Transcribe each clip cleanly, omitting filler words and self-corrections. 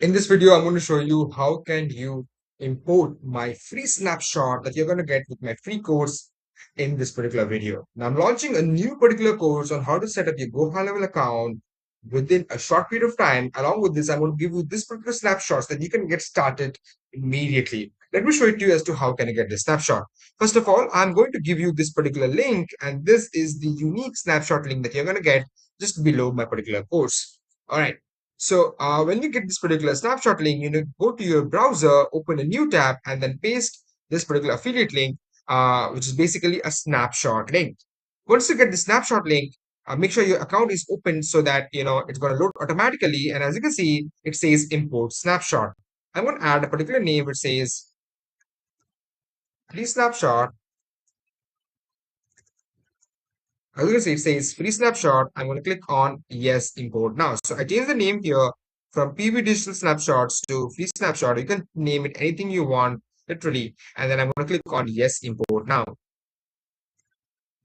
In this video, I'm going to show you how can you import my free snapshot that you're going to get with my free course in this particular video. Now, I'm launching a new particular course on how to set up your GoHighLevel account within a short period of time. Along with this, I'm going to give you this particular snapshots that you can get started immediately. Let me show it to you as to how can I get this snapshot. First of all, I'm going to give you this particular link, and this is the unique snapshot link that you're going to get just below my particular course. All right. So when you get this particular snapshot link, you know, go to your browser, open a new tab, and then paste this particular affiliate link, which is basically a snapshot link. Once you get the snapshot link, make sure your account is open so that you know it's going to load automatically. And as you can see, it says import snapshot. I'm going to add a particular name which says free snapshot. As you can see, it says free snapshot. I'm going to click on yes, import now. So I changed the name here from PV Digital Snapshots to free snapshot. You can name it anything you want, literally. And then I'm going to click on yes, import now.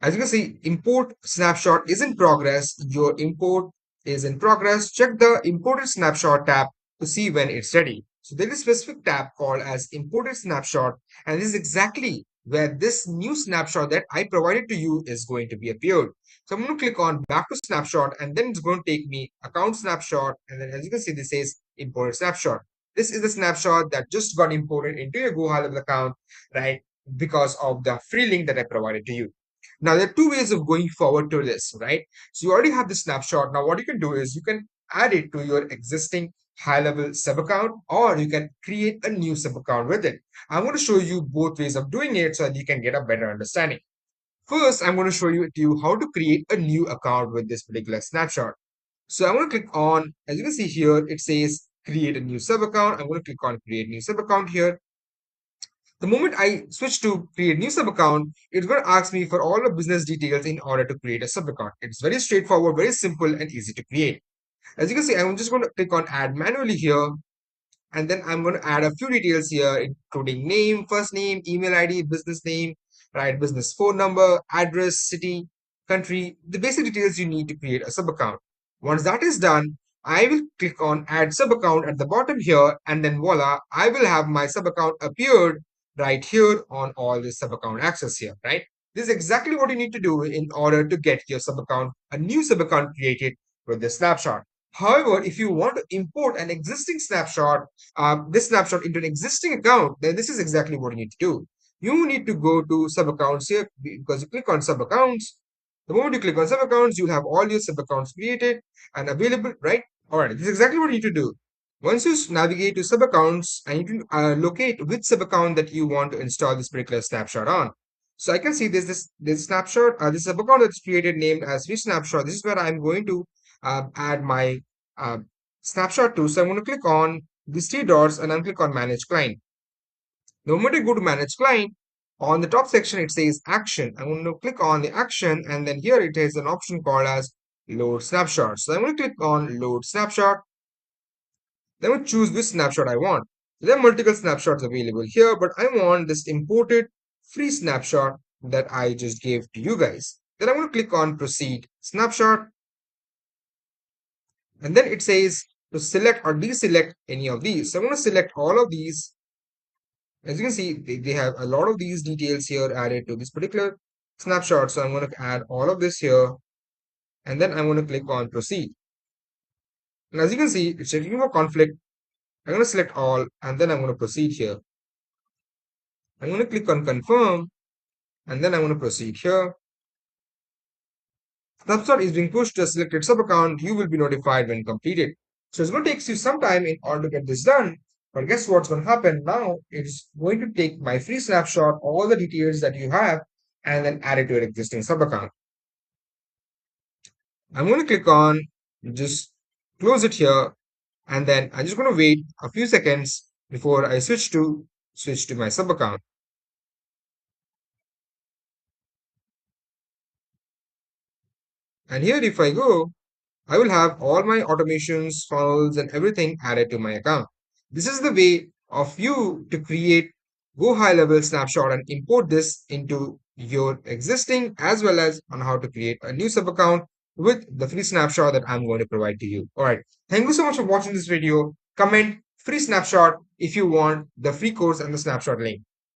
As you can see, import snapshot is in progress. Your import is in progress. Check the imported snapshot tab to see when it's ready. So there is a specific tab called as imported snapshot, and this is exactly where this new snapshot that I provided to you is going to be appeared. So I'm going to click on back to snapshot, and then it's going to take me account snapshot, and then as you can see, this says imported snapshot. This is the snapshot that just got imported into your GoHighLevel account, right? Because of the free link that I provided to you. Now, there are two ways of going forward to this, right? So you already have the snapshot. Now, what you can do is you can add it to your existing high-level sub account, or you can create a new sub account with it. I'm going to show you both ways of doing it so that you can get a better understanding. First, I'm going to show you how to create a new account with this particular snapshot. So I'm going to click on, as you can see here, it says create a new sub account. I'm going to click on create new sub account here. The moment I switch to create new sub account, it's going to ask me for all the business details in order to create a sub account. It's very straightforward, very simple, and easy to create. As you can see, I'm just going to click on add manually here, and then I'm going to add a few details here, including name, first name, email ID, business name, right, business phone number, address, city, country, the basic details you need to create a sub account. Once that is done, I will click on add sub account at the bottom here, and then voila, I will have my sub account appeared right here on all this sub account access here, right? This is exactly what you need to do in order to get your sub account, a new sub account created with this snapshot. However, if you want to import an existing snapshot, this snapshot into an existing account, then this is exactly what you need to do. You need to go to sub accounts here because you click on sub accounts. The moment you click on sub accounts, you'll have all your sub accounts created and available, right? All right, this is exactly what you need to do. Once you navigate to sub accounts, and you can locate which sub account that you want to install this particular snapshot on. So I can see this snapshot, this sub account that's created named as free snapshot. This is where I'm going to add my uh, snapshot to. So I'm going to click on these three dots and then click on manage client. The moment I go to manage client, on the top section it says action. I'm going to click on the action, and then here it has an option called as load snapshot. So I'm going to click on load snapshot. Then I will choose which snapshot I want. There are multiple snapshots available here, but I want this imported free snapshot that I just gave to you guys. Then I'm going to click on proceed snapshot, and then it says to select or deselect any of these. So I'm going to select all of these. As you can see, they have a lot of these details here added to this particular snapshot. So I'm going to add all of this here, and then I'm going to click on proceed. And as you can see, it's checking for conflict. I'm going to select all, and then I'm going to proceed here. I'm going to click on confirm, and then I'm going to proceed here. Snapshot is being pushed to a selected sub account. You will be notified when completed. So it's going to take you some time in order to get this done. But guess what's going to happen now? It's going to take my free snapshot, all the details that you have, and then add it to your existing sub account. I'm going to click on just close it here, and then I'm just going to wait a few seconds before I switch to my sub account. And here, if I go, I will have all my automations, funnels, and everything added to my account. This is the way of you to create GoHighLevel snapshot and import this into your existing, as well as on how to create a new sub account with the free snapshot that I'm going to provide to you. All right. Thank you so much for watching this video. Comment, free snapshot if you want the free course and the snapshot link.